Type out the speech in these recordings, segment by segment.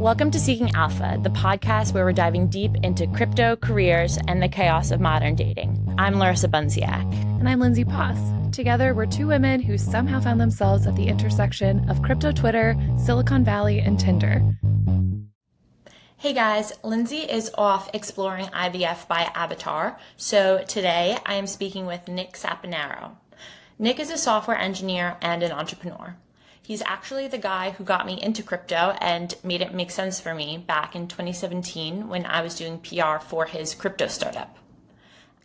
Welcome to Seeking Alpha, the podcast where we're diving deep into crypto, careers, and the chaos of modern dating. I'm Larissa Bunziak. And I'm Lindsay Poss. Together, we're two women who somehow found themselves at the intersection of crypto Twitter, Silicon Valley, and Tinder. Hey guys, Lindsay is off exploring IVF by avatar, so today I am speaking with Nick Saponaro. Nick is a software engineer and an entrepreneur. He's actually the guy who got me into crypto and made it make sense for me back in 2017 when I was doing PR for his crypto startup.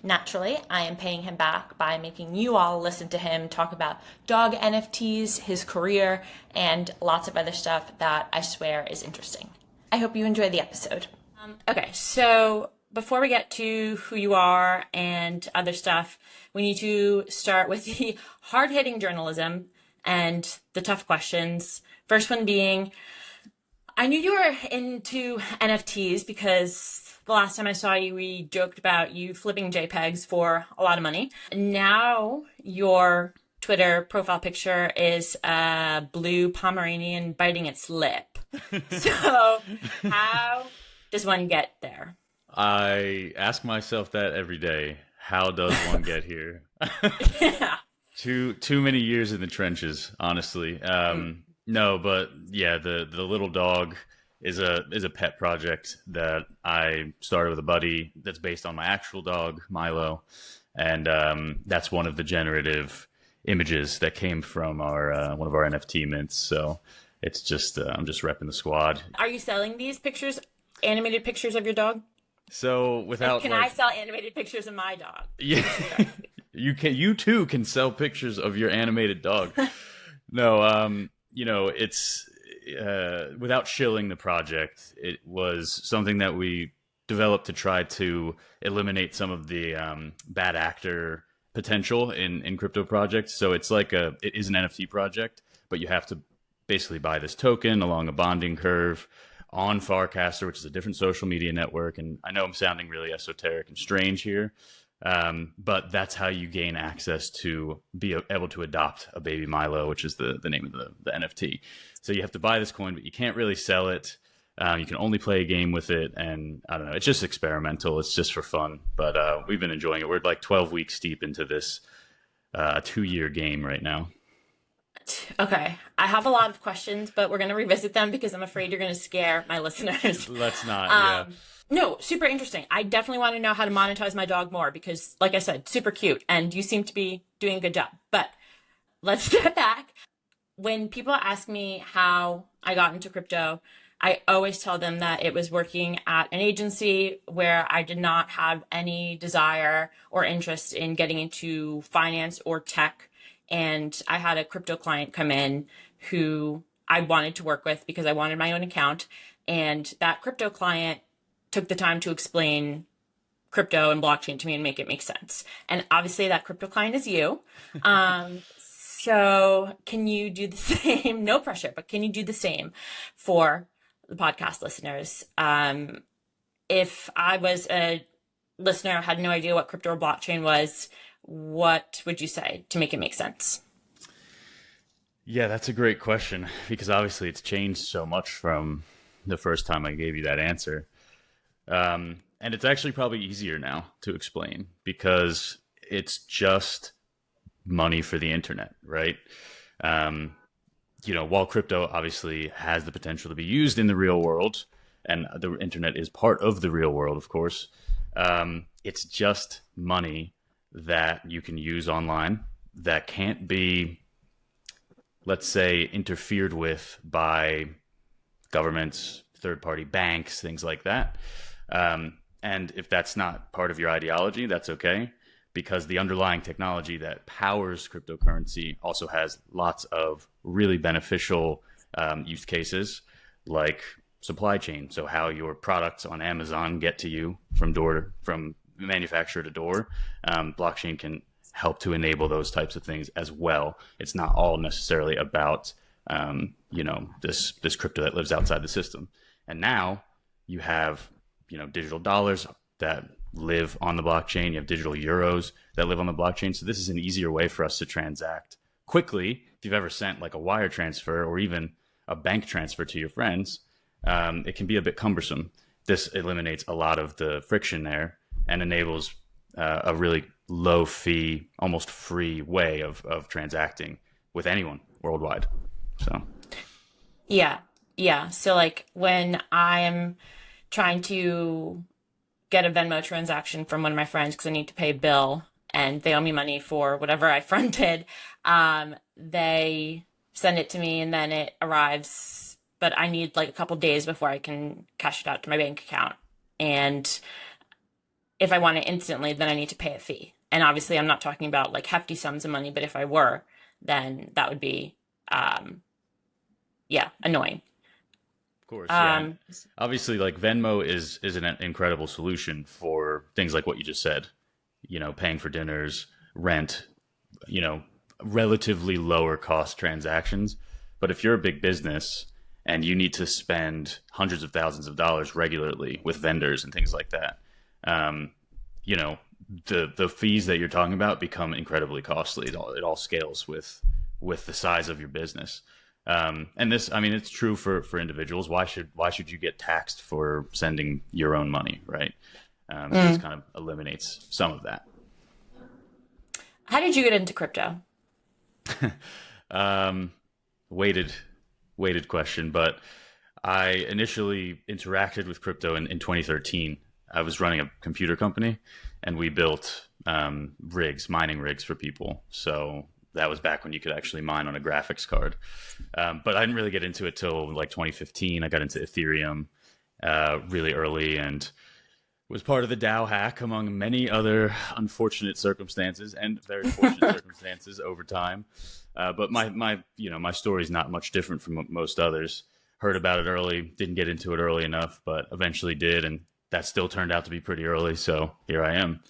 Naturally, I am paying him back by making you all listen to him talk about dog NFTs, his career, and lots of other stuff that I swear is interesting. I hope you enjoy the episode. Okay, so before we get to who you are and other stuff, we need to start with the hard-hitting journalism and the tough questions. First one being, I knew you were into NFTs because the last time I saw you, we joked about you flipping JPEGs for a lot of money. Now your Twitter profile picture is a blue Pomeranian biting its lip. So how does one get there? I ask myself that every day. How does one get here? Yeah. Too many years in the trenches, honestly. No, but yeah, the little dog is a pet project that I started with a buddy that's based on my actual dog, Milo. And that's one of the generative images that came from our one of our NFT mints. So it's just I'm just repping the squad. Are you selling these pictures, animated pictures of your dog? So without Can I sell animated pictures of my dog? Yeah. You too can sell pictures of your animated dog. No, it's without shilling the project, it was something that we developed to try to eliminate some of the bad actor potential in crypto projects. So it's like it is an NFT project, but you have to basically buy this token along a bonding curve on Farcaster, which is a different social media network. And I know I'm sounding really esoteric and strange here. But that's how you gain access to be able to adopt a baby Milo, which is the name of the NFT. So you have to buy this coin, but you can't really sell it. You can only play a game with it. And I don't know, it's just experimental. It's just for fun. But we've been enjoying it. We're like 12 weeks deep into this 2-year game right now. Okay. I have a lot of questions, but we're going to revisit them because I'm afraid you're going to scare my listeners. Let's not, yeah. No, super interesting. I definitely want to know how to monetize my dog more because, like I said, super cute, and you seem to be doing a good job. But let's step back. When people ask me how I got into crypto, I always tell them that it was working at an agency where I did not have any desire or interest in getting into finance or tech. And I had a crypto client come in who I wanted to work with because I wanted my own account. And that crypto client took the time to explain crypto and blockchain to me and make it make sense. And obviously that crypto client is you. So can you do the same? No pressure, but can you do the same for the podcast listeners? If I was a listener, had no idea what crypto or blockchain was, what would you say to make it make sense? Yeah, that's a great question because obviously it's changed so much from the first time I gave you that answer. And it's actually probably easier now to explain because it's just money for the internet, right? While crypto obviously has the potential to be used in the real world, and the internet is part of the real world, of course, it's just money that you can use online that can't be, let's say, interfered with by governments, third-party banks, things like that. And if that's not part of your ideology, that's okay, because the underlying technology that powers cryptocurrency also has lots of really beneficial use cases, like supply chain. So how your products on Amazon get to you from manufacturer to door, blockchain can help to enable those types of things as well. It's not all necessarily about this crypto that lives outside the system. And now you have digital dollars that live on the blockchain. You have digital euros that live on the blockchain. So this is an easier way for us to transact quickly. If you've ever sent like a wire transfer or even a bank transfer to your friends, it can be a bit cumbersome. This eliminates a lot of the friction there and enables a really low fee, almost free way of transacting with anyone worldwide. So, Yeah. Yeah. So like when I'm trying to get a Venmo transaction from one of my friends because I need to pay a bill and they owe me money for whatever I fronted, they send it to me and then it arrives, but I need like a couple days before I can cash it out to my bank account. And if I want it instantly, then I need to pay a fee. And obviously, I'm not talking about like hefty sums of money, but if I were, then that would be, yeah, annoying. of course, yeah. And Um, obviously, like Venmo is an incredible solution for things like what you just said. Paying for dinners, rent, you know, relatively lower cost transactions. But if you're a big business and you need to spend hundreds of thousands of dollars regularly with vendors and things like that, um, you know, the fees that you're talking about become incredibly costly. It all scales with the size of your business. And this, I mean, it's true for individuals. Why should you get taxed for sending your own money, right? So this kind of eliminates some of that. how did you get into crypto? Um, weighted weighted question, but I initially interacted with crypto in 2013. I was running a computer company, and we built mining rigs for people. So that was back when you could actually mine on a graphics card. But I didn't really get into it till like 2015. I got into Ethereum really early and was part of the DAO hack among many other unfortunate circumstances and very fortunate circumstances over time. But my story is not much different from most others. Heard about it early, didn't get into it early enough, but eventually did, and that still turned out to be pretty early. So here I am.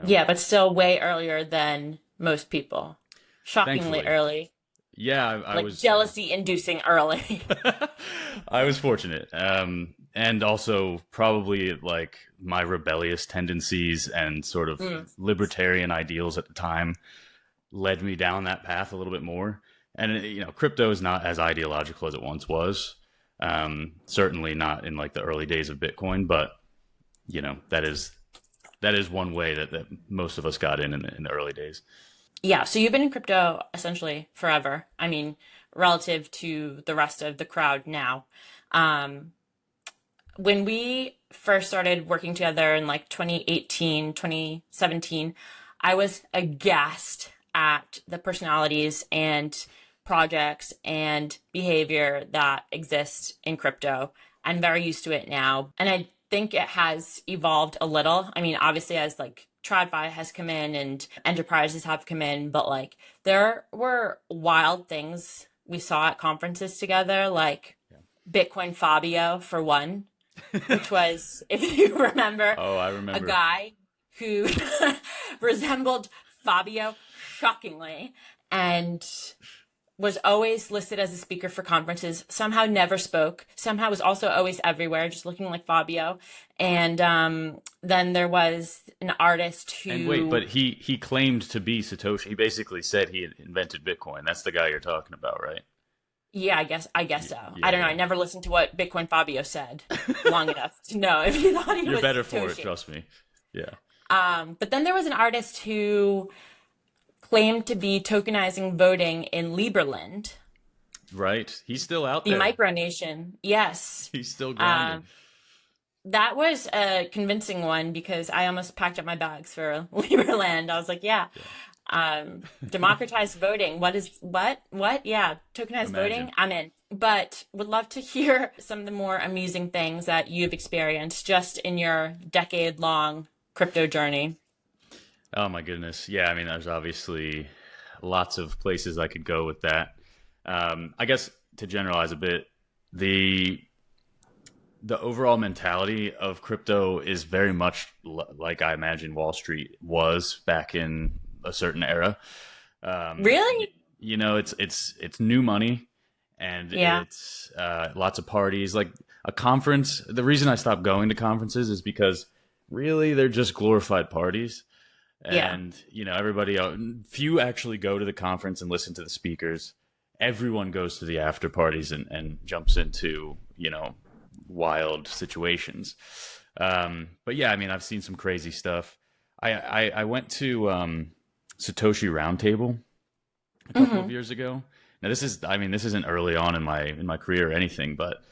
Yeah, but still way earlier than most people. Shockingly Thankfully, early. yeah, I Like was. jealousy inducing early. I was fortunate, and also probably like my rebellious tendencies and sort of libertarian ideals at the time led me down that path a little bit more. And crypto is not as ideological as it once was. Certainly not in like the early days of Bitcoin, but that is one way that most of us got in the early days. Yeah, so you've been in crypto essentially forever. I mean, relative to the rest of the crowd now. Um, when we first started working together in like 2018, 2017, I was aghast at the personalities and projects and behavior that exists in crypto. I'm very used to it now. And I think it has evolved a little. I mean, obviously, as like TradFi has come in and enterprises have come in, but like there were wild things we saw at conferences together, like Bitcoin Fabio for one, which was, if you remember, Oh, I a remember. guy who resembled Fabio shockingly and was always listed as a speaker for conferences, somehow never spoke, somehow was also always everywhere, just looking like Fabio. And then there was an artist And wait, who, but he claimed to be Satoshi. He basically said he had invented Bitcoin. That's the guy you're talking about, right? yeah, I guess so. I Yeah, don't know. I yeah. never listened to what Bitcoin Fabio said long enough to know if he thought he You're was better for it, Satoshi. trust me. Yeah. But then there was an artist who claimed to be tokenizing voting in Liberland, Right. He's still out the there. micronation. Yes. He's still grinding. Um, that was a convincing one because I almost packed up my bags for Liberland. I was like, yeah, democratized voting. What? Yeah, tokenized voting. Imagine. I'm in. But would love to hear some of the more amusing things that you've experienced just in your decade-long crypto journey. Oh my goodness. Yeah, I mean, there's obviously lots of places I could go with that. I guess to generalize a bit, the the overall mentality of crypto is very much like I imagine Wall Street was back in a certain era. Y- Really? it's new money, and Yeah. it's lots of parties. Like a conference. The reason I stopped going to conferences is because really they're just glorified parties, Yeah. and everybody. Few actually go to the conference and listen to the speakers. Everyone goes to the after parties and jumps into wild situations. But yeah, I mean, I've seen some crazy stuff. I went to Satoshi Roundtable a couple of years ago. Now this isn't early on in my career or anything, but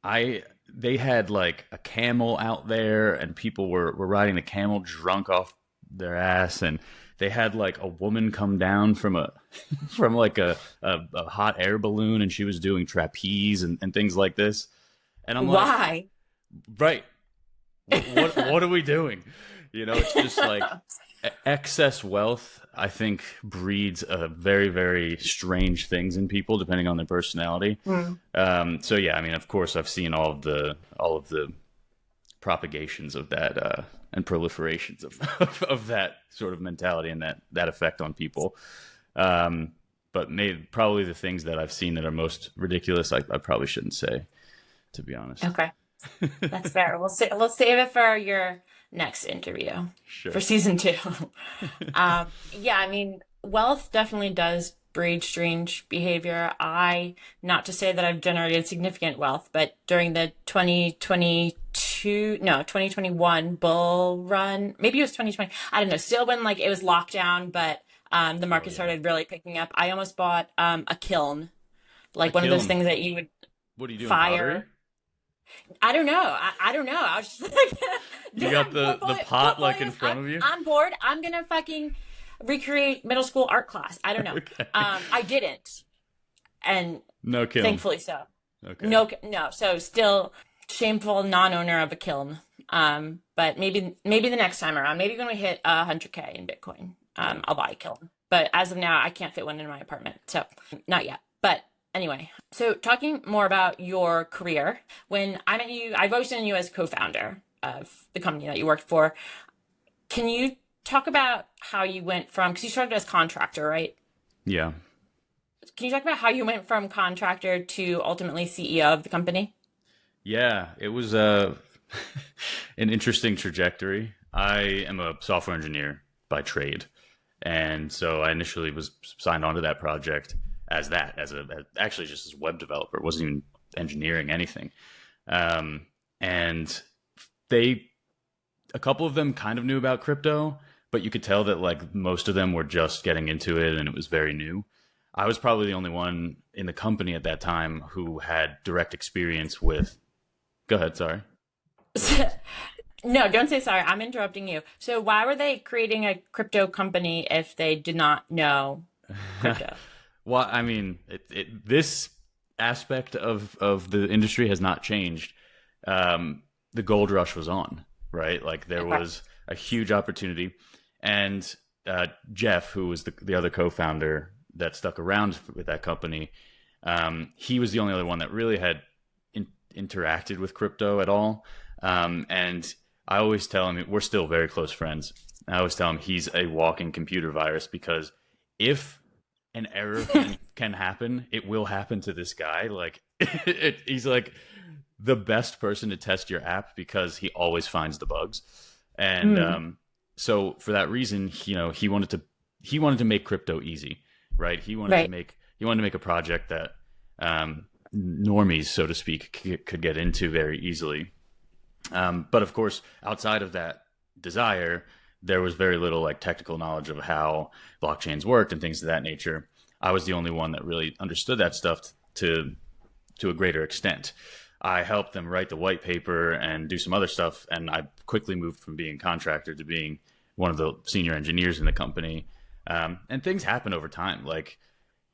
I they had like a camel out there, and people were riding the camel drunk off their ass, and they had like a woman come down from a from like a hot air balloon, and she was doing trapeze and things like this. And I'm like, Why? right, what are we doing? It's just like excess wealth, I think, breeds very, very strange things in people depending on their personality. So yeah, I mean, of course, I've seen all of the propagations of that and proliferations of that sort of mentality and that effect on people. But probably the things that I've seen that are most ridiculous, I probably shouldn't say, to be honest. Okay, that's fair. We'll save it for your next interview Sure. for season 2. Yeah, I mean, wealth definitely does breed strange behavior. Not to say that I've generated significant wealth, but during the 2021 bull run, maybe it was 2020, I don't know, still when like it was lockdown, but the market started really picking up. I almost bought a kiln, like one of those things that you would What are you doing, fire. pottery? I don't know. I don't know. I was just like, You got the pot like in front of you? I'm bored. I'm gonna fucking recreate middle school art class. I don't know. Okay. I didn't, and No kiln. thankfully so. Okay. No. So still shameful non-owner of a kiln. But maybe the next time around, maybe when we hit 100K in Bitcoin, I'll buy a kiln. But as of now, I can't fit one in my apartment, so not yet. But anyway, so talking more about your career, when I met you, I've always known you as co-founder of the company that you worked for. Can you talk about how you went from, because you started as contractor, right? Yeah. Can you talk about how you went from contractor to ultimately CEO of the company? Yeah, it was an interesting trajectory. I am a software engineer by trade. And so I initially was signed onto that project as actually just as a web developer. It wasn't even engineering anything. And a couple of them kind of knew about crypto, but you could tell that like most of them were just getting into it and it was very new. I was probably the only one in the company at that time who had direct experience with. Go ahead, sorry. No, don't say sorry. I'm interrupting you. So why were they creating a crypto company if they did not know crypto? Well, I mean, this aspect of the industry has not changed. The gold rush was on, right? Like there was a huge opportunity. And Jeff, who was the other co-founder that stuck around with that company, he was the only other one that really had interacted with crypto at all. And I always tell him, we're still very close friends. I always tell him he's a walking computer virus, because if an error can happen, it will happen to this guy. Like he's like the best person to test your app because he always finds the bugs. And so for that reason, he wanted to make crypto easy, right? He wanted to make a project that normies, so to speak, could get into very easily. But of course, outside of that desire, there was very little like technical knowledge of how blockchains worked and things of that nature. I was the only one that really understood that stuff to a greater extent. I helped them write the white paper and do some other stuff, and I quickly moved from being contractor to being one of the senior engineers in the company. And things happen over time. Like,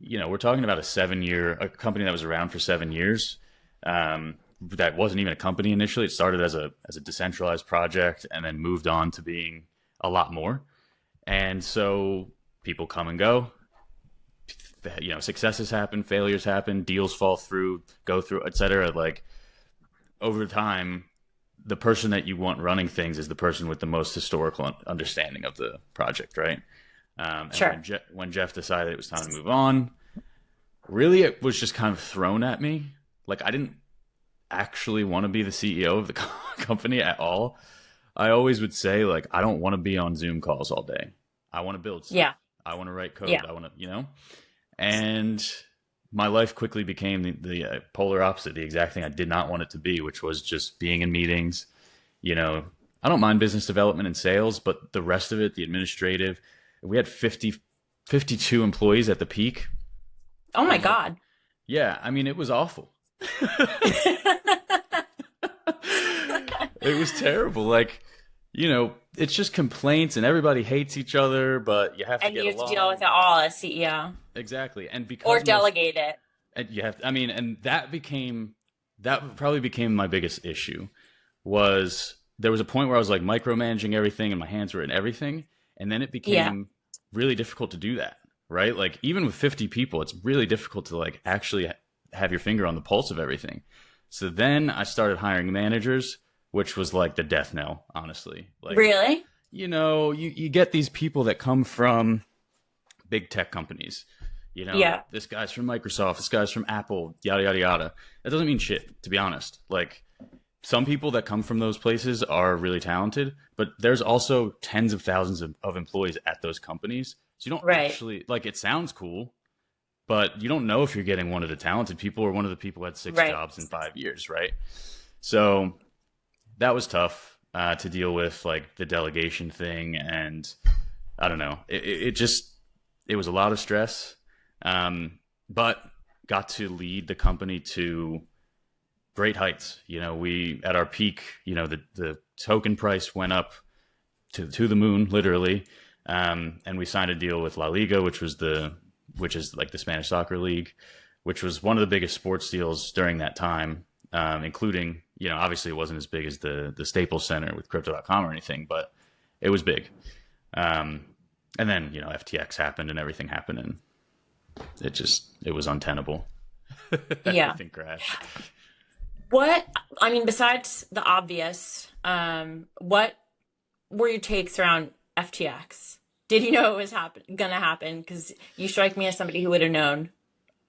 we're talking about a company that was around for 7 years. That wasn't even a company initially. It started as a decentralized project and then moved on to being a lot more. And so people come and go. Successes happen, failures happen, deals fall through, go through, etc. Like over time, the person that you want running things is the person with the most historical understanding of the project, right? Sure. And when Jeff decided it was time to move on, really it was just kind of thrown at me. Like I didn't actually want to be the CEO of the company at all. I always would say, like, I don't want to be on Zoom calls all day. I want to build stuff. Yeah. I want to write code. Yeah. I want to, And my life quickly became the polar opposite, the exact thing I did not want it to be, which was just being in meetings. You know, I don't mind business development and sales, but the rest of it, the administrative, we had 52 employees at the peak. Oh my And like, God. yeah, I mean, it was awful. It was terrible. Like, you know, it's just complaints and everybody hates each other, but you have to And get you have to deal along. with it all as CEO Exactly. And or because most, delegate it. and you have, I mean, and that probably became my biggest issue was there was a point where I was like micromanaging everything and my hands were in everything. And then it Yeah. became really difficult to do that, right? Like even with 50 people, it's really difficult to like actually have your finger on the pulse of everything. So then I started hiring managers, which was like the death knell, honestly. Like, Really? you know, you get these people that come from big tech companies. You know, Yeah. this guy's from Microsoft, this guy's from Apple, yada, yada, yada. That doesn't mean shit, to be honest. Like, some people that come from those places are really talented, but there's also tens of thousands of employees at those companies. So you don't Right. actually, like, it sounds cool, but you don't know if you're getting one of the talented people or one of the people who had six Right. jobs in 5 years, right? So that was tough to deal with, like the delegation thing. And I don't know, it was a lot of stress. But got to lead the company to great heights. You know, we at our peak, you know, the token price went up to the moon, literally. And we signed a deal with La Liga, which is like the Spanish soccer league, which was one of the biggest sports deals during that time, including, you know, obviously it wasn't as big as the Staples Center with crypto.com or anything, but it was big. And then, you know, FTX happened and everything happened, and it was untenable. Yeah. Everything crashed. What, I mean, besides the obvious, what were your takes around FTX? Did you know it was gonna happen? Because you strike me as somebody who would have known.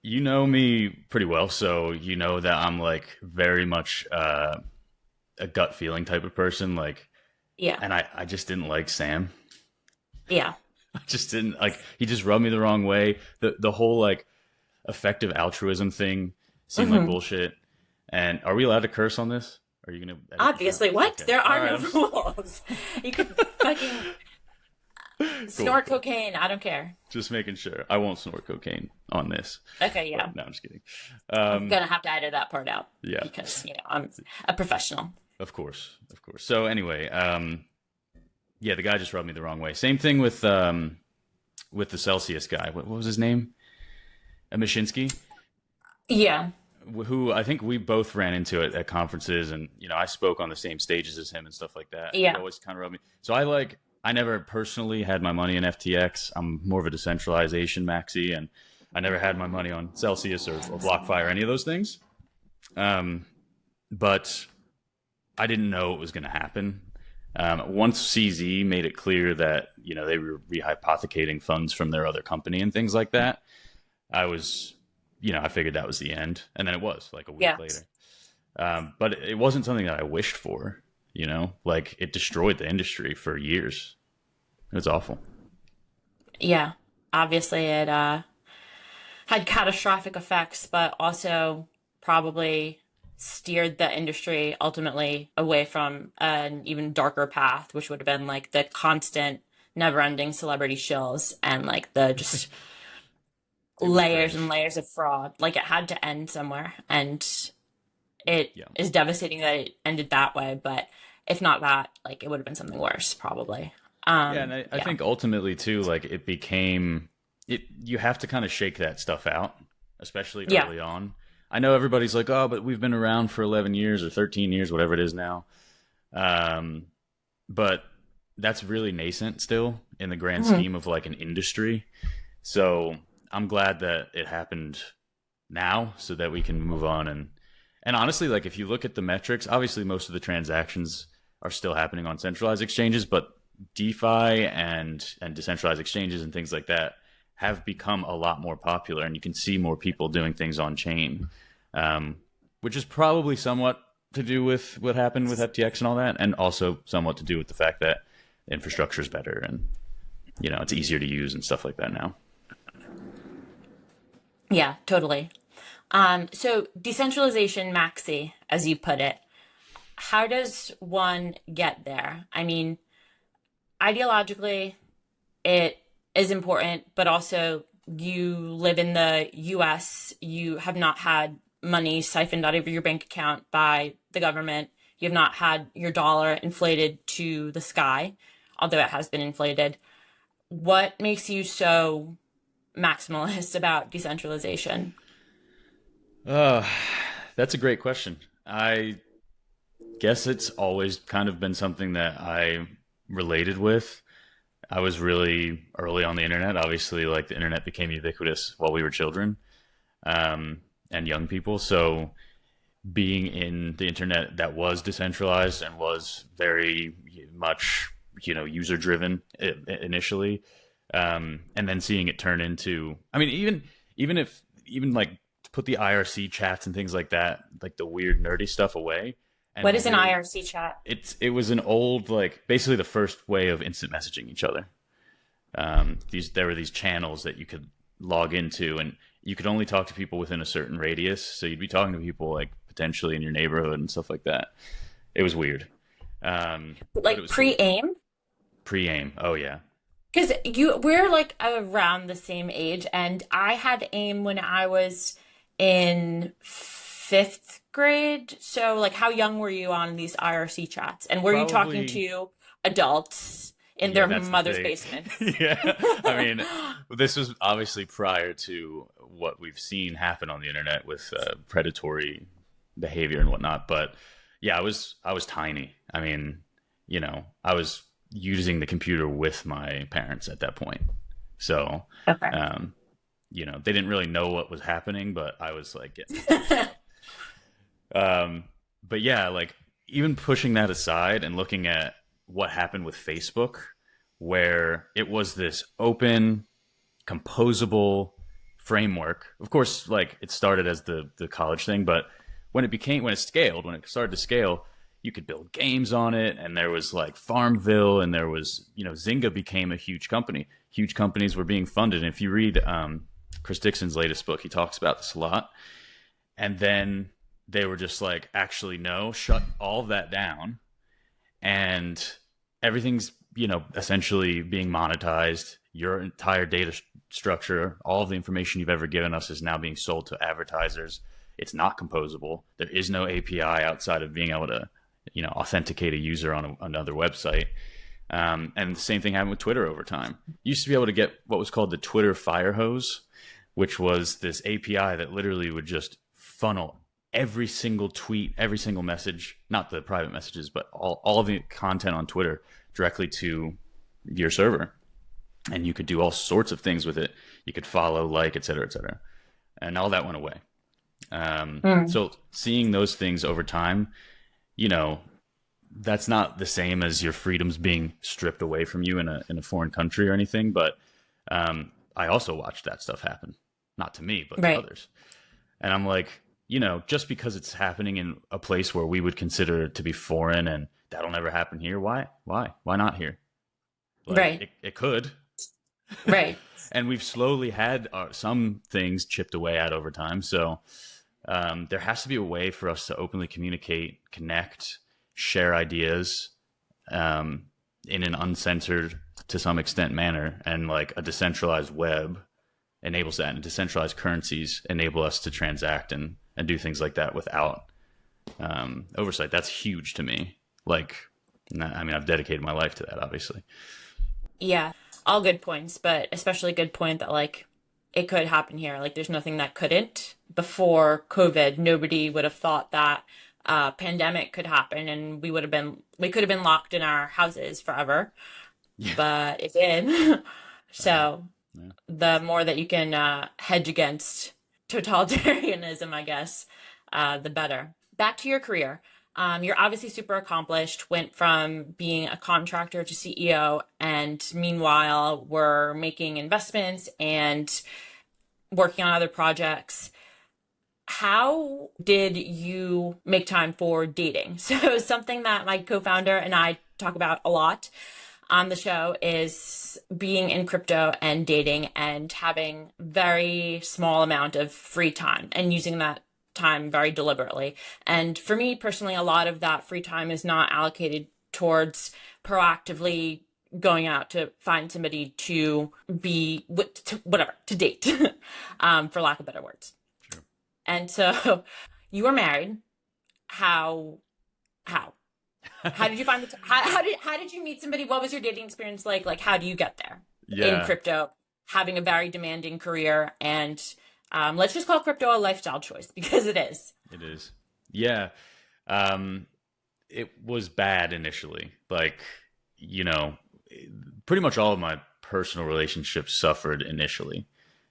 You know me pretty well, so you know that I'm like very much a gut feeling type of person. Like, Yeah. and I just didn't like Sam. Yeah. I just didn't like. He just rubbed me the wrong way. The whole like effective altruism thing seemed like Hmm. bullshit. And are we allowed to curse on this? Are you gonna edit this Obviously, out? what? Okay. There All are right. no rules. You could fucking Cool. snort cocaine. I don't care. Just making sure. I won't snort cocaine on this. Okay, yeah. No, I'm just kidding. I'm gonna have to edit that part out Yeah, because, I'm a professional. of course, of course. So anyway, yeah, the guy just rubbed me the wrong way. Same thing with the Celsius guy. What was his name? Mashinsky, Yeah. who I think we both ran into at conferences, and you know, I spoke on the same stages as him and stuff like that. He Yeah. always kind of rubbed me. So I never personally had my money in FTX. I'm more of a decentralization maxi, and I never had my money on Celsius or BlockFi or any of those things. But I didn't know it was going to happen. Once CZ made it clear that, you know, they were rehypothecating funds from their other company and things like that, I was, you know, I figured that was the end. And then it was like a week Yeah. later. But it wasn't something that I wished for, you know, like it destroyed the industry for years. It was awful. Yeah. Obviously, it had catastrophic effects, but also probably steered the industry ultimately away from an even darker path, which would have been like the constant, never-ending celebrity shills and like the just It was layers strange. and layers of fraud. Like it had to end somewhere, and it Yeah. is devastating that it ended that way. But if not that, like it would have been something worse, probably. Yeah, and I Yeah. think ultimately too, like it became it. You have to kind of shake that stuff out, especially Yeah. early on. I know everybody's like, "Oh, but we've been around for 11 years or 13 years, whatever it is now." Um, but that's really nascent still in the grand Mhm. scheme of like an industry. So I'm glad that it happened now, so that we can move on. And honestly, like if you look at the metrics, obviously most of the transactions are still happening on centralized exchanges, but DeFi and decentralized exchanges and things like that have become a lot more popular, and you can see more people doing things on chain, which is probably somewhat to do with what happened with FTX and all that, and also somewhat to do with the fact that the infrastructure is better and, you know, it's easier to use and stuff like that now. Yeah, totally. So decentralization maxi, as you put it, how does one get there? I mean, ideologically, it is important, but also you live in the US, you have not had money siphoned out of your bank account by the government. You have not had your dollar inflated to the sky, although it has been inflated. What makes you so maximalist about decentralization? Uh, that's a great question. I guess it's always kind of been something that I related with. I was really early on the internet. Obviously, like the internet became ubiquitous while we were children, and young people. So being in the internet that was decentralized and was very much, user driven initially, and then seeing it turn into, I mean, even like to put the IRC chats and things like that, like the weird nerdy stuff away, What and is an really, IRC chat? it was an old, like, basically the first way of instant messaging each other. These There were these channels that you could log into, and you could only talk to people within a certain radius. So you'd be talking to people like potentially in your neighborhood and stuff like that. It was weird, but it Like was cool. pre-aim? Pre-aim, oh yeah. Because we're like around the same age, and I had AIM when I was in fifth grade. So, like, how young were you on these IRC chats? And were you talking Probably. to adults in Yeah, their that's the mother's thing. basements? Yeah, I mean, this was obviously prior to what we've seen happen on the internet with predatory behavior and whatnot. But yeah, I was tiny. I mean, I was using the computer with my parents at that point. So, Okay. um, they didn't really know what was happening, but I was like getting into some stuff. Um, but yeah, like even pushing that aside and looking at what happened with Facebook, where it was this open, composable framework. Of course, like it started as the college thing, but when it started to scale, you could build games on it, and there was like Farmville, and there was, Zynga became a huge company. Huge companies were being funded. And if you read Chris Dixon's latest book, he talks about this a lot. And then they were just like, actually, no, shut all of that down, and everything's, essentially being monetized. Your entire data structure, all of the information you've ever given us, is now being sold to advertisers. It's not composable. There is no API outside of being able to, authenticate a user on another website. And the same thing happened with Twitter over time. You used to be able to get what was called the Twitter fire hose, which was this API that literally would just funnel every single tweet, every single message, not the private messages, but all of the content on Twitter directly to your server. And you could do all sorts of things with it. You could follow, like, et cetera, et cetera. And all that went away. Mm. So seeing those things over time, you know, that's not the same as your freedoms being stripped away from you in a foreign country or anything. But I also watched that stuff happen, not to me, but to Right. others. And I'm like, just because it's happening in a place where we would consider it to be foreign and that'll never happen here, why not here? Like Right. it could. Right. And we've slowly had some things chipped away at over time. So there has to be a way for us to openly communicate, connect, share ideas in an uncensored, to some extent, manner. And like a decentralized web enables that, and decentralized currencies enable us to transact and do things like that without oversight. That's huge to me. Like, I mean, I've dedicated my life to that, obviously. Yeah. All good points, but especially good point that like it could happen here. Like there's nothing that couldn't. Before COVID, nobody would have thought that pandemic could happen and we could have been locked in our houses forever, Yeah. but it did. Uh, So yeah. the more that you can hedge against totalitarianism, I guess, the better. Back to your career. You're obviously super accomplished, went from being a contractor to CEO, and meanwhile, we're making investments and working on other projects. How did you make time for dating? So, something that my co founder and I talk about a lot. on the show is being in crypto and dating and having very small amount of free time and using that time very deliberately. And for me personally, a lot of that free time is not allocated towards proactively going out to find somebody to be whatever to date, for lack of better words. Sure. And so you were married. How? How? How did you find how did you meet somebody? What was your dating experience like? Like, how do you get there in Yeah, crypto, having a very demanding career and let's just call crypto a lifestyle choice because it is. it is. Yeah. Um, it was bad initially. Like, you know, pretty much all of my personal relationships suffered initially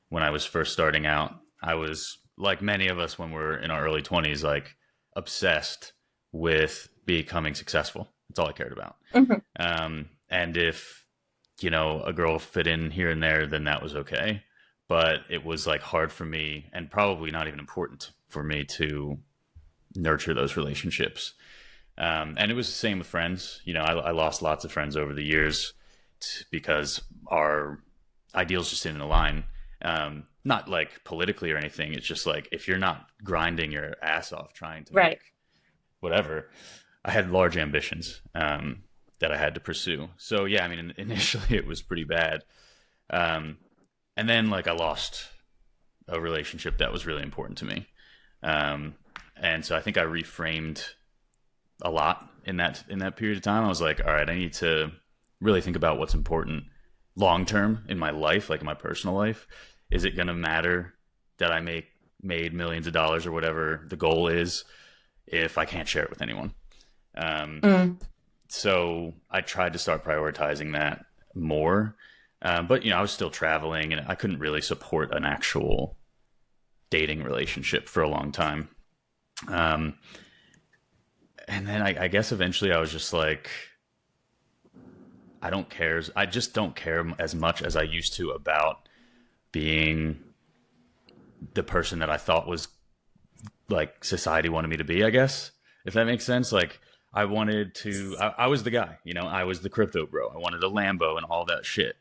when I was first starting out. I was like many of us when we're in our early 20s, like obsessed with becoming successful. That's all I cared about. Mhm. And if, you know, a girl fit in here and there, then that was okay. But it was like hard for me and probably not even important for me to nurture those relationships. And it was the same with friends. You know, I lost lots of friends over the years because our ideals just didn't align. Not like politically or anything. It's just like if you're not grinding your ass off trying to Right. make whatever, I had large ambitions that I had to pursue. So yeah, I mean, initially it was pretty bad. Um, and then like I lost a relationship that was really important to me. Um, and so I think I reframed a lot in that period of time. I was like, all right, I need to really think about what's important long term in my life, like in my personal life. Is it going to matter that I made millions of dollars or whatever the goal is if I can't share it with anyone? Um, Mm. so I tried to start prioritizing that more. But you know, I was still traveling and I couldn't really support an actual dating relationship for a long time. Um, and then I guess eventually I was just like, I don't care. I just don't care as much as I used to about being the person that I thought was like society wanted me to be, I guess, if that makes sense. Like I wanted to, I was the guy, you know, I was the crypto bro. I wanted a Lambo and all that shit,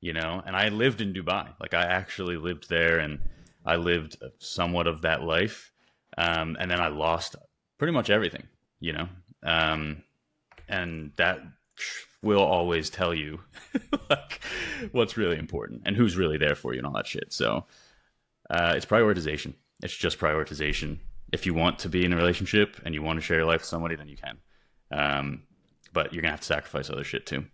you know, and I lived in Dubai. Like I actually lived there and I lived somewhat of that life. And then I lost pretty much everything, you know, and that will always tell you like what's really important and who's really there for you and all that shit. So it's prioritization. It's just prioritization. If you want to be in a relationship and you want to share your life with somebody, then you can. But you're gonna have to sacrifice other shit too.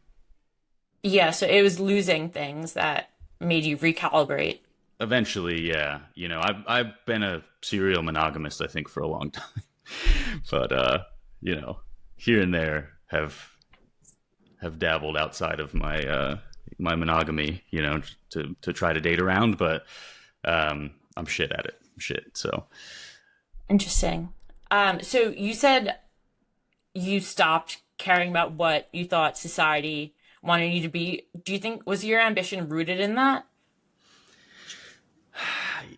Yeah, so it was losing things that made you recalibrate. Eventually, yeah. You know, I've been a serial monogamist, I think, for a long time. But you know, here and there have dabbled outside of my monogamy, you know, to try to date around, but I'm shit at it. Shit. So Interesting. So you said you stopped caring about what you thought society wanted you to be. Do you think was your ambition rooted in that?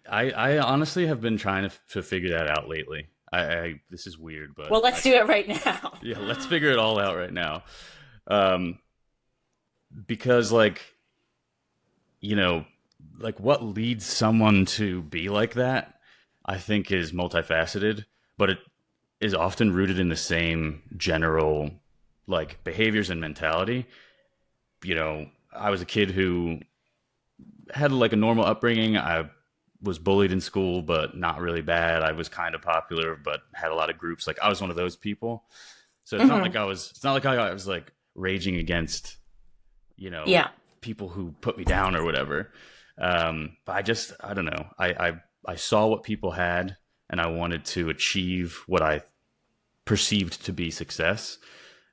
I honestly have been trying to figure that out lately. I this is weird, but Well, let's do it right now. yeah, let's figure it all out right now. Um, because like, you know, like what leads someone to be like that, I think is multifaceted, but it is often rooted in the same general like behaviors and mentality. You know, I was a kid who had like a normal upbringing. I was bullied in school, but not really bad. I was kind of popular, but had a lot of groups. Like I was one of those people. So it's not Hmm. like it's not like I was like raging against, you know, Yeah. people who put me down or whatever. But I don't know. I saw what people had and I wanted to achieve what I perceived to be success,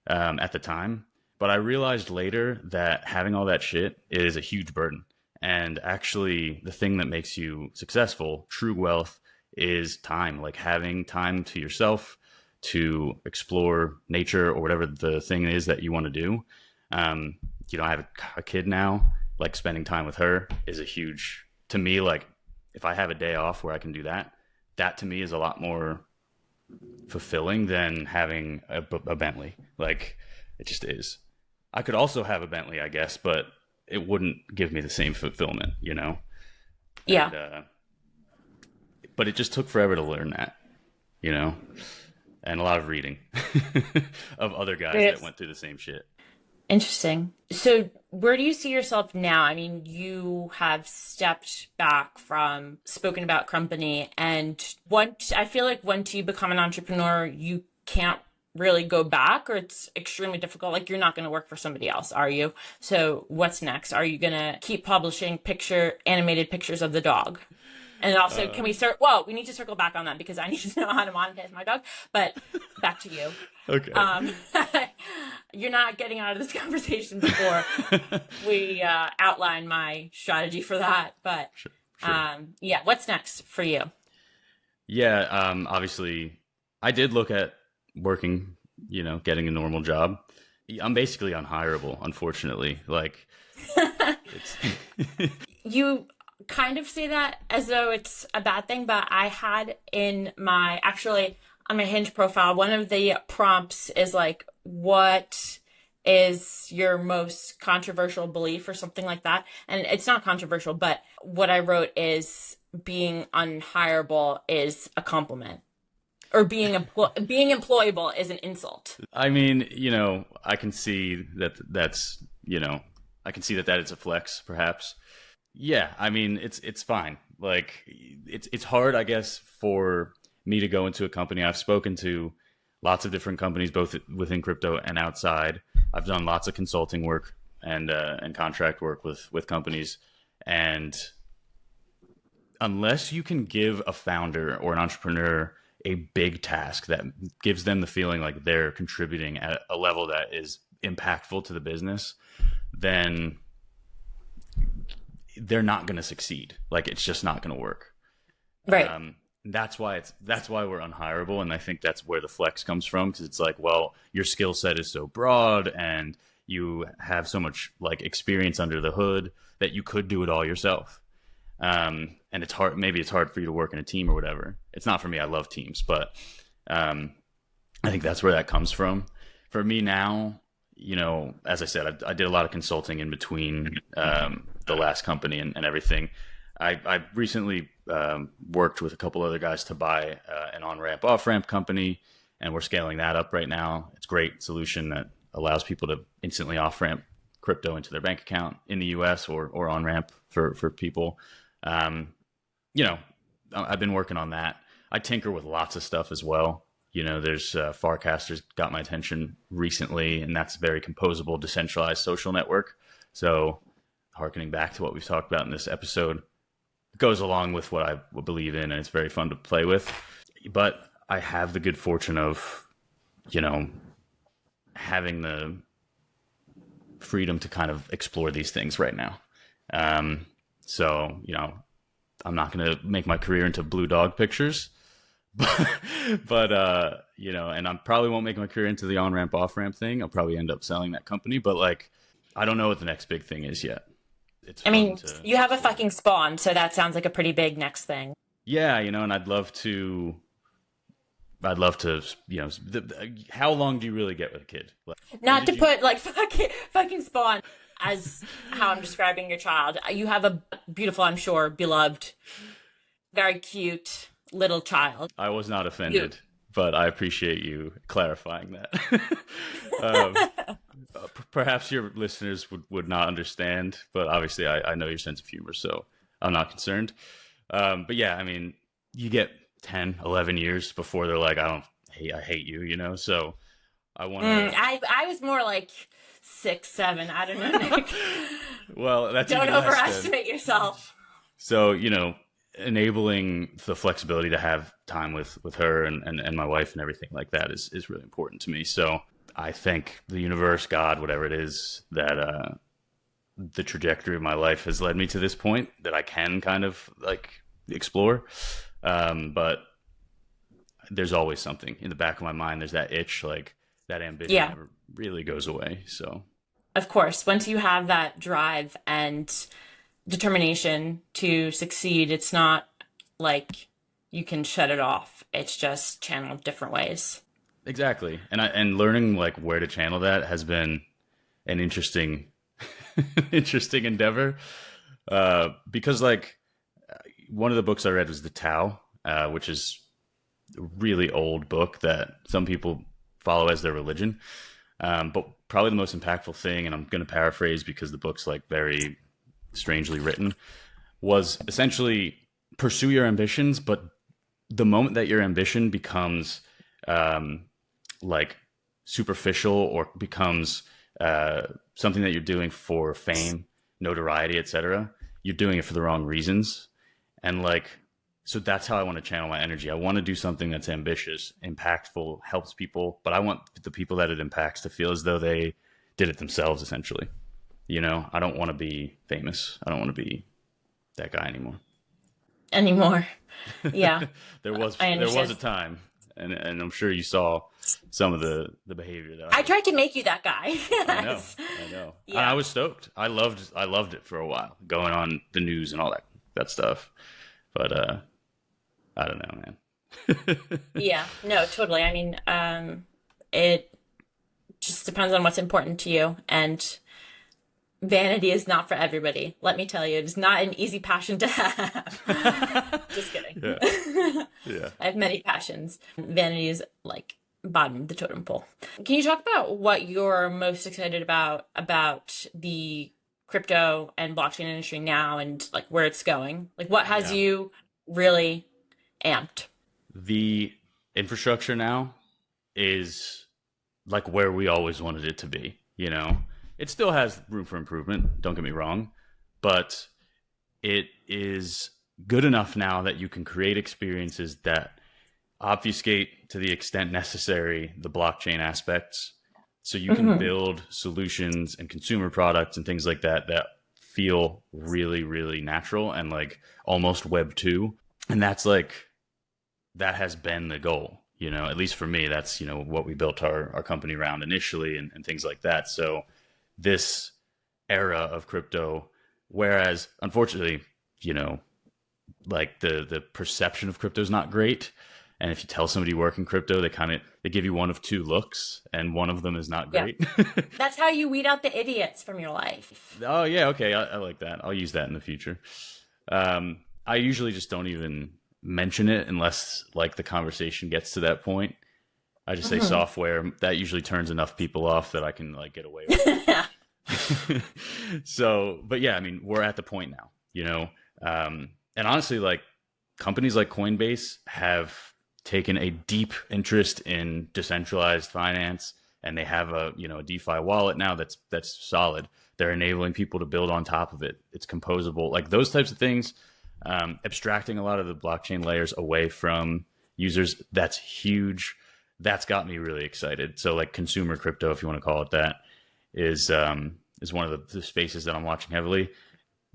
at the time. But I realized later that having all that shit is a huge burden. And actually, the thing that makes you successful, true wealth, is time. Like having time to yourself to explore nature or whatever the thing is that you want to do. You know, I have a kid now. Like spending time with her is a huge, to me, like if I have a day off where I can do that, that to me is a lot more fulfilling than having a Bentley. Like it just is. I could also have a Bentley, I guess, but it wouldn't give me the same fulfillment, you know? Yeah. And, but it just took forever to learn that, you know? And a lot of reading of other guys that Yes. went through the same shit. Interesting. So, where do you see yourself now? I mean, you have stepped back from spoken about company, and once I feel like once you become an entrepreneur, you can't really go back, or it's extremely difficult. Like, you're not going to work for somebody else, are you? So, what's next? Are you going to keep publishing animated pictures of the dog? And also, Uh, can we start? Well, we need to circle back on that because I need to know how to monetize my dog. But back to you. okay. Um, you're not getting out of this conversation before we outline my strategy for that. But Sure, sure. yeah, what's next for you? Yeah, obviously, I did look at working, you know, getting a normal job. I'm basically unhireable, unfortunately. Like, it's You kind of say that as though it's a bad thing, but I had in my actually on my Hinge profile, one of the prompts is like, what is your most controversial belief or something like that? And it's not controversial, but what I wrote is being unhireable is a compliment, or being employable is an insult. I mean, you know, I can see that that's, you know, I can see that that is a flex, perhaps. Yeah, I mean, it's fine. Like, it's hard, I guess, for me to go into a company. I've spoken to lots of different companies, both within crypto and outside. I've done lots of consulting work and contract work with companies, and unless you can give a founder or an entrepreneur a big task that gives them the feeling like they're contributing at a level that is impactful to the business, then they're not going to succeed. Like, it's just not going to work. Right. That's why we're unhireable, and I think that's where the flex comes from, because it's like, well, your skill set is so broad and you have so much like experience under the hood that you could do it all yourself. And it's hard. Maybe it's hard for you to work in a team or whatever. It's not for me. I love teams, but I think that's where that comes from. For me now, you know, as I said, I did a lot of consulting in between the last company and everything. I recently worked with a couple other guys to buy an on-ramp, off-ramp company, and we're scaling that up right now. It's a great solution that allows people to instantly off-ramp crypto into their bank account in the US or on-ramp for people. You know, I've been working on that. I tinker with lots of stuff as well. You know, there's Farcaster's got my attention recently, and that's a very composable, decentralized social network. So, harkening back to what we've talked about in this episode, it goes along with what I believe in, and it's very fun to play with. But I have the good fortune of, you know, having the freedom to kind of explore these things right now. So, you know, I'm not going to make my career into blue dog pictures, but you know, and I probably won't make my career into the on-ramp, off-ramp thing. I'll probably end up selling that company, but like, I don't know what the next big thing is yet. It's I fun mean, to you have a explore. fucking spawn, so that sounds like a pretty big next thing. Yeah, you know, and I'd love to, you know, how long do you really get with a kid? Like, when Not to did you? put like fucking spawn as how I'm describing your child. You have a beautiful, I'm sure, beloved, very cute little child. I was not You. offended, but I appreciate you clarifying that. um, Perhaps your listeners would not understand, but obviously I know your sense of humor, so I'm not concerned. But yeah, I mean, you get 10, 11 years before they're like, I hate you, you know? So I want to, I was more like 6, 7. I don't know, Nick. well, that's Don't even less then. overestimate yourself. So, you know, enabling the flexibility to have time with her and my wife and everything like that is really important to me. So I thank the universe, God, whatever it is, that the trajectory of my life has led me to this point that I can kind of like explore. But there's always something in the back of my mind. There's that itch, like that ambition Yeah, never really goes away. So of course. Once you have that drive and determination to succeed, it's not like you can shut it off. It's just channeled different ways. exactly. And learning like where to channel that has been an interesting interesting endeavor, because like one of the books I read was the Tao, which is a really old book that some people follow as their religion. But probably the most impactful thing, and I'm going to paraphrase because the book's like very strangely written, was essentially pursue your ambitions, but the moment that your ambition becomes like superficial or becomes something that you're doing for fame, notoriety, etc., you're doing it for the wrong reasons. And like, so that's how I want to channel my energy. I want to do something that's ambitious, impactful, helps people, but I want the people that it impacts to feel as though they did it themselves, essentially. You know, I don't want to be famous. I don't want to be that guy anymore. Anymore. Yeah, There was I there was a understand. time, and I'm sure you saw some of the behavior that I I was. tried to make you that guy. I know, Yes. I know. And I Yeah. was stoked. I loved it for a while, going on the news and all that stuff. But I don't know, man. Yeah. No, totally. I mean, it just depends on what's important to you. And vanity is not for everybody. Let me tell you, it's not an easy passion to have. Just kidding. Yeah, yeah. I have many passions. Vanity is like bottom of the totem pole. Can you talk about what you're most excited about the crypto and blockchain industry now and like where it's going? Like what has Yeah. you really amped? The infrastructure now is like where we always wanted it to be. You know, it still has room for improvement. Don't get me wrong, but it is good enough now that you can create experiences that obfuscate to the extent necessary the blockchain aspects. So you can Hmm. build solutions and consumer products and things like that that feel really, really natural and like almost Web 2. And that's like, that has been the goal, you know, at least for me. That's, you know, what we built our company around initially, and things like that. So this era of crypto, whereas unfortunately, you know, like the perception of crypto is not great. And if you tell somebody you work in crypto, they give you one of two looks, and one of them is not Yeah. great. That's how you weed out the idiots from your life. Oh yeah, okay, I like that. I'll use that in the future. I usually just don't even mention it unless like the conversation gets to that point. I just say Hmm. software. That usually turns enough people off that I can like get away with Yeah. it. So, but yeah, I mean, we're at the point now, you know, and honestly, like companies like Coinbase have taken a deep interest in decentralized finance, and they have a, you know, a DeFi wallet now that's solid. They're enabling people to build on top of it. It's composable, like those types of things. Abstracting a lot of the blockchain layers away from users, that's huge. That's got me really excited. So like consumer crypto, if you want to call it that, is one of the spaces that I'm watching heavily.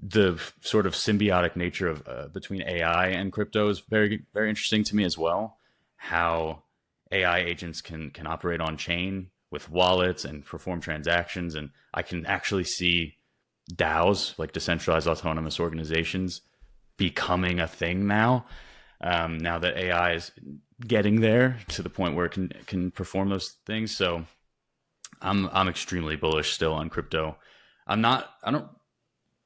The sort of symbiotic nature of between AI and crypto is very, very interesting to me as well. How AI agents can operate on chain with wallets and perform transactions, and I can actually see DAOs, like decentralized autonomous organizations, becoming a thing now. Now that AI is getting there to the point where it can perform those things, so I'm extremely bullish still on crypto. I don't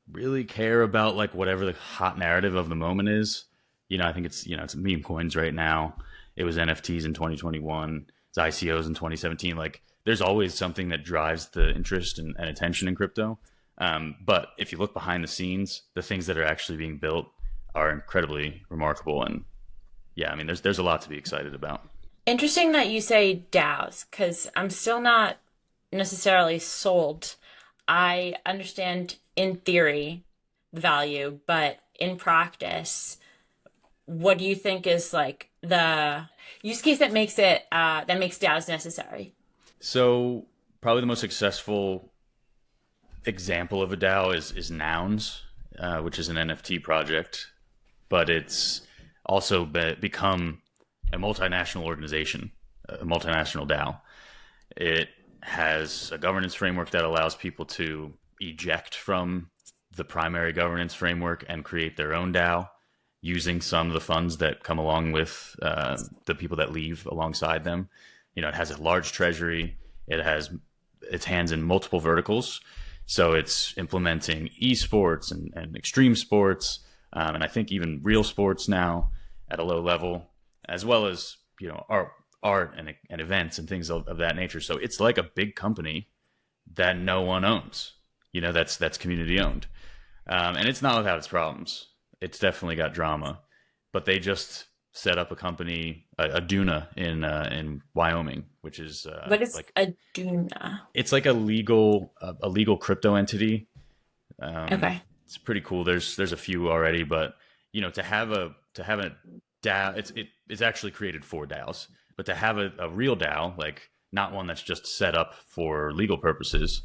really care about like whatever the hot narrative of the moment is. You know, I think it's, you know, it's meme coins right now. It was NFTs in 2021. It's ICOs in 2017. Like there's always something that drives the interest and attention in crypto. But if you look behind the scenes, the things that are actually being built are incredibly remarkable. And yeah, I mean, there's a lot to be excited about. Interesting that you say DAOs, because I'm still not necessarily sold. I understand in theory the value, but in practice, what do you think is like the use case that makes that makes DAOs necessary? So probably the most successful example of a DAO is Nouns, which is an NFT project, but it's also become a multinational organization, a multinational DAO. It has a governance framework that allows people to eject from the primary governance framework and create their own DAO using some of the funds that come along with the people that leave alongside them. You know, it has a large treasury. It has its hands in multiple verticals. So it's implementing esports and extreme sports, and I think even real sports now at a low level, as well as, you know, art and events and things of that nature. So it's like a big company that no one owns. You know, that's community owned, and it's not without its problems. It's definitely got drama, but they just set up a company, a Duna in Wyoming, which is What is like a Duna? it's like a legal crypto entity. Okay. It's pretty cool. There's a few already, but you know, to have a DAO, it's actually created for DAOs, but to have a real DAO, like not one that's just set up for legal purposes,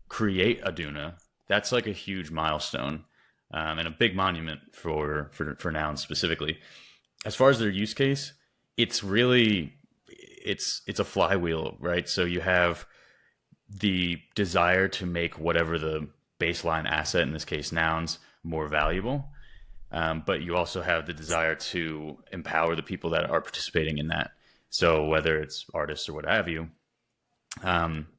create a Duna, that's like a huge milestone, and a big monument for nouns specifically. As far as their use case, it's really it's a flywheel, right? So you have the desire to make whatever the baseline asset, in this case nouns, more valuable, but you also have the desire to empower the people that are participating in that. So whether it's artists or what have you,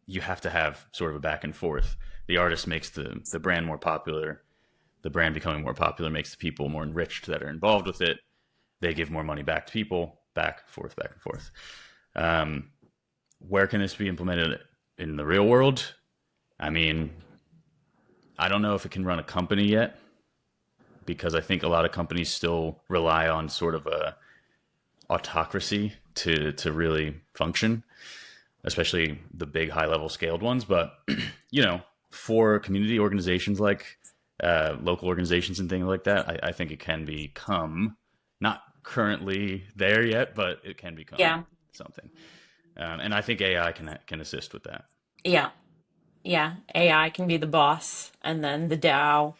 you have to have sort of a back and forth. The artist makes the brand more popular. The brand becoming more popular makes the people more enriched that are involved with it. They give more money back to people, back and forth, back and forth. Where can this be implemented in the real world? I mean, I don't know if it can run a company yet, because I think a lot of companies still rely on sort of a autocracy to really function, especially the big high level scaled ones. But you know, for community organizations like local organizations and things like that, I think it can become, not currently there yet, but it can become something. And I think AI can assist with that. Yeah. Yeah. AI can be the boss, and then the DAO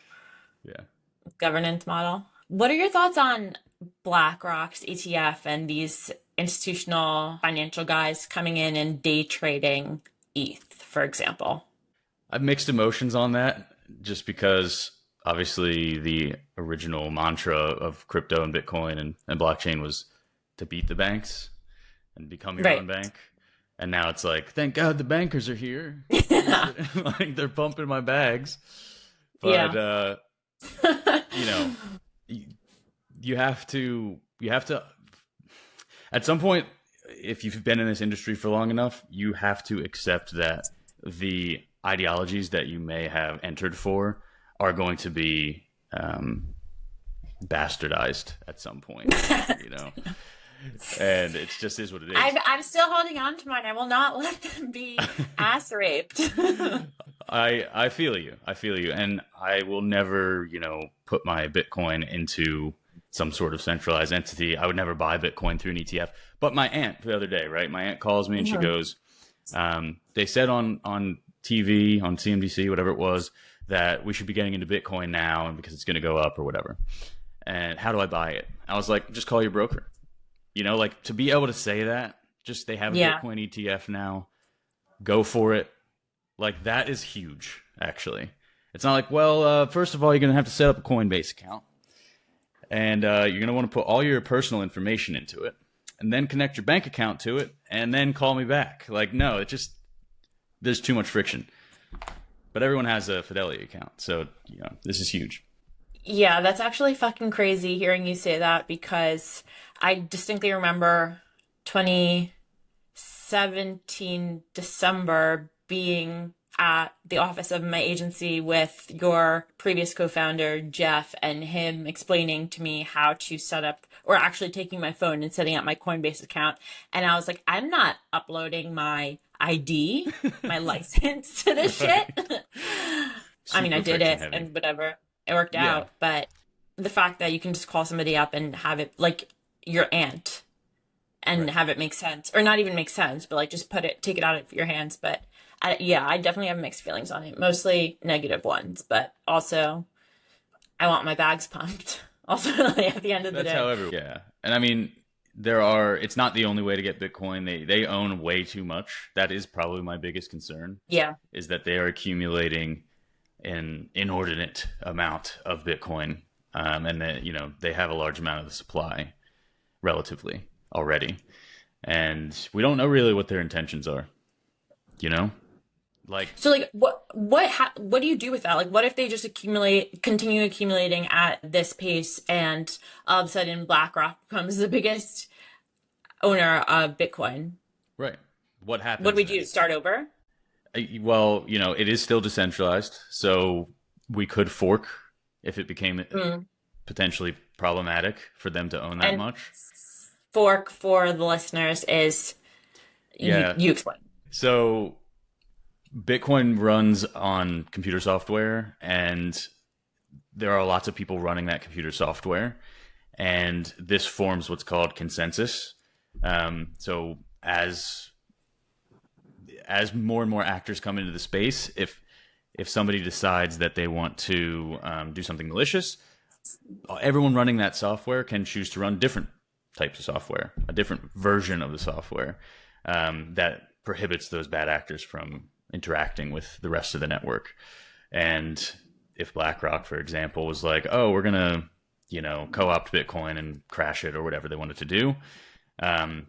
Yeah. governance model. What are your thoughts on BlackRock's ETF and these institutional financial guys coming in and day trading ETH, for example? I've mixed emotions on that, just because obviously the original mantra of crypto and Bitcoin and blockchain was to beat the banks and become your own bank. And now it's like, thank God the bankers are here. Like, they're pumping my bags. But you know, you have to at some point, if you've been in this industry for long enough, you have to accept that the ideologies that you may have entered for are going to be bastardized at some point, you know. And it just is what it is. I'm still holding on to mine. I will not let them be ass raped. I feel you. And I will never, you know, put my Bitcoin into some sort of centralized entity. I would never buy Bitcoin through an ETF. But my aunt the other day, right? My aunt calls me and she goes, they said on TV, on CNBC, whatever it was, that we should be getting into Bitcoin now, and because it's going to go up or whatever. And how do I buy it? I was like, just call your broker. You know, like, to be able to say that, just they have a Bitcoin ETF now, go for it. Like, that is huge, actually. It's not like, well, first of all, you're going to have to set up a Coinbase account. And you're going to want to put all your personal information into it, and then connect your bank account to it, and then call me back. Like, no, it just, there's too much friction. But everyone has a Fidelity account, so, you know, this is huge. Yeah, that's actually fucking crazy hearing you say that, because I distinctly remember 2017 December being at the office of my agency with your previous co-founder, Jeff, and him explaining to me how to set up, or actually taking my phone and setting up my Coinbase account. And I was like, I'm not uploading my ID, my license to this shit. I mean, I did it and whatever. It worked out. But the fact that you can just call somebody up and have it, like your aunt, and have it make sense, or not even make sense, but like just take it out of your hands. But I definitely have mixed feelings on it, mostly negative ones, but also I want my bags pumped. Also, like, at the end of the day. That's and I mean, it's not the only way to get Bitcoin. They own way too much. That is probably my biggest concern. Yeah. Is that they are accumulating an inordinate amount of Bitcoin. And that, you know, they have a large amount of the supply relatively already. And we don't know really what their intentions are, you know? Like, So like what do you do with that? Like what if they just continue accumulating at this pace and all of a sudden BlackRock becomes the biggest owner of Bitcoin? right. What What do happens we do? then? Start over? Well, it is still decentralized, so we could fork if it became Mm. potentially problematic for them to own that And much. fork for the listeners is Yeah. you explain. So Bitcoin runs on computer software, and there are lots of people running that computer software, and this forms what's called consensus. So as more and more actors come into the space, if somebody decides that they want to do something malicious, everyone running that software can choose to run different types of software, a different version of the software that prohibits those bad actors from interacting with the rest of the network. And if BlackRock, for example, was like, "Oh, we're gonna, co-opt Bitcoin and crash it," or whatever they wanted to do, um,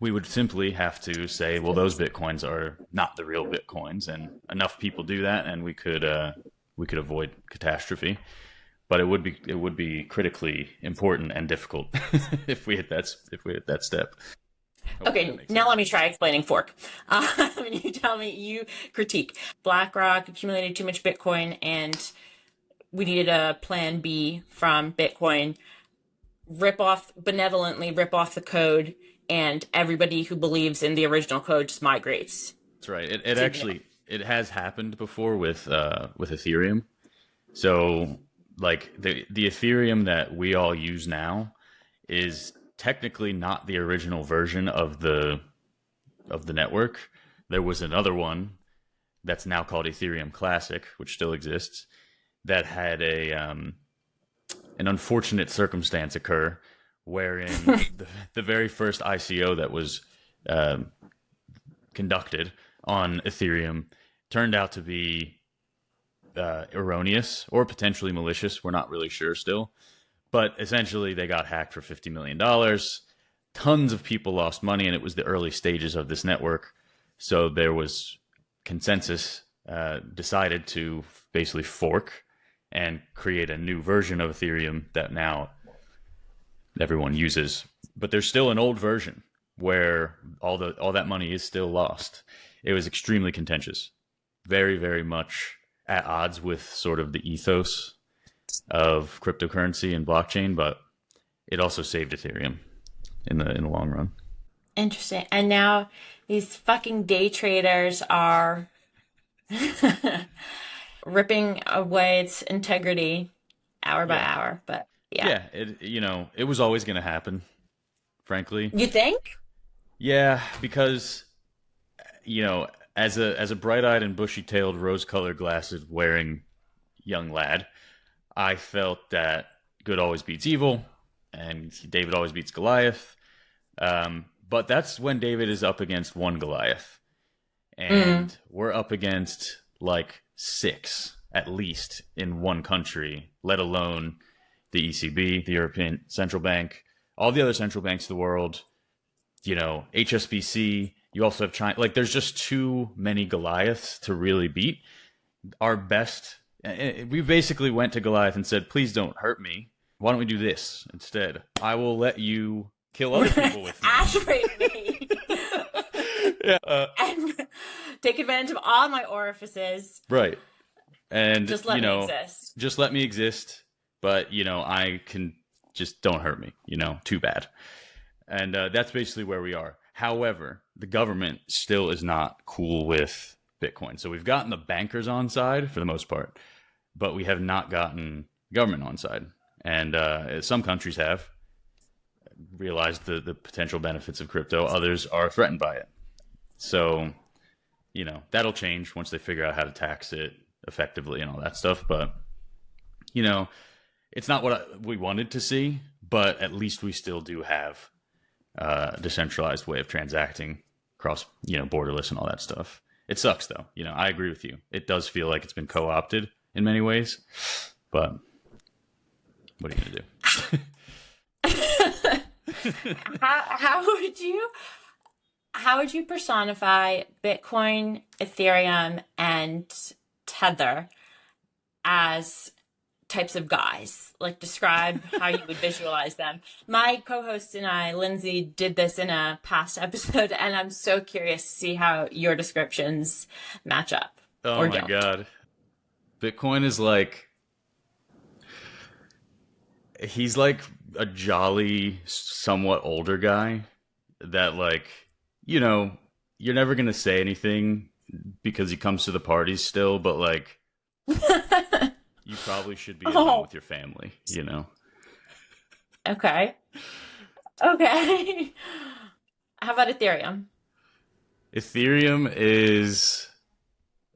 we would simply have to say, "Well, those Bitcoins are not the real Bitcoins," and enough people do that, and we could avoid catastrophe. But it would be critically important and difficult if we hit that step. Hopefully that Okay, makes now sense. let me try explaining fork. When you tell me you critique BlackRock accumulated too much Bitcoin and we needed a plan B from Bitcoin, benevolently rip off the code, and everybody who believes in the original code just migrates That's right. It to the new. actually it has happened before with Ethereum. So like the Ethereum that we all use now is technically not the original version of the network. There was another one that's now called Ethereum Classic, which still exists, that had an unfortunate circumstance occur wherein the very first ICO that was um, conducted on Ethereum turned out to be erroneous or potentially malicious. We're not really sure still. But essentially, they got hacked for $50 million. Tons of people lost money, and it was the early stages of this network. So there was consensus decided to basically fork and create a new version of Ethereum that now everyone uses. But there's still an old version where all that money is still lost. It was extremely contentious, very very much at odds with sort of the ethos of cryptocurrency and blockchain, but it also saved Ethereum in the long run. Interesting. And now these fucking day traders are ripping away its integrity hour by Yeah, hour. But yeah. yeah. It was always going to happen, frankly. You think? Yeah, because as a bright-eyed and bushy-tailed, rose-colored glasses wearing young lad, I felt that good always beats evil, and David always beats Goliath. But that's when David is up against one Goliath, Mm. and we're up against like six at least in one country, let alone the ECB, the European Central Bank, all the other central banks of the world, HSBC. You also have China. Like, there's just too many Goliaths to really beat. Our best, we basically went to Goliath and said, please don't hurt me. Why don't we do this instead? I will let you kill other people with me. Aspirate me. Yeah. And take advantage of all my orifices. Right. And, Just let me exist. just let me exist. But, I can just don't hurt me, too bad. And that's basically where we are. However, the government still is not cool with Bitcoin. So we've gotten the bankers on side for the most part, but we have not gotten government on side. And some countries have realized the potential benefits of crypto. Others are threatened by it. So, that'll change once they figure out how to tax it effectively and all that stuff. But, it's not what we wanted to see, but at least we still do have a decentralized way of transacting across, borderless and all that stuff. It sucks though. I agree with you. It does feel like it's been co-opted in many ways, but what are you going to do? How how would you personify Bitcoin, Ethereum, and Tether as types of guys? Like, describe how you would visualize them. My co-host and I, Lindsay, did this in a past episode, and I'm so curious to see how your descriptions match up Oh or my don't. God. Bitcoin is like, he's like a jolly, somewhat older guy that, like, you know, you're never going to say anything because he comes to the parties still, but like, you probably should be at home Oh, with your family, you know? okay. Okay. How about Ethereum? Ethereum is,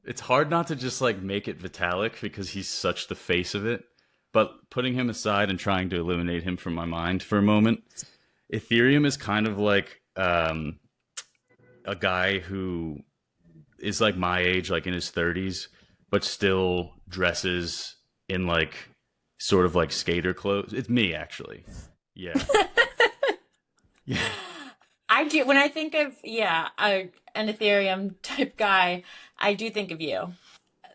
it's hard not to just like make it Vitalik because he's such the face of it. But putting him aside and trying to eliminate him from my mind for a moment, Ethereum is kind of like a guy who is like my age, like in his 30s, but still dresses in like sort of like skater clothes. It's me, actually. Yeah. Yeah. I do, when I think of, yeah, an Ethereum type guy, I do think of you.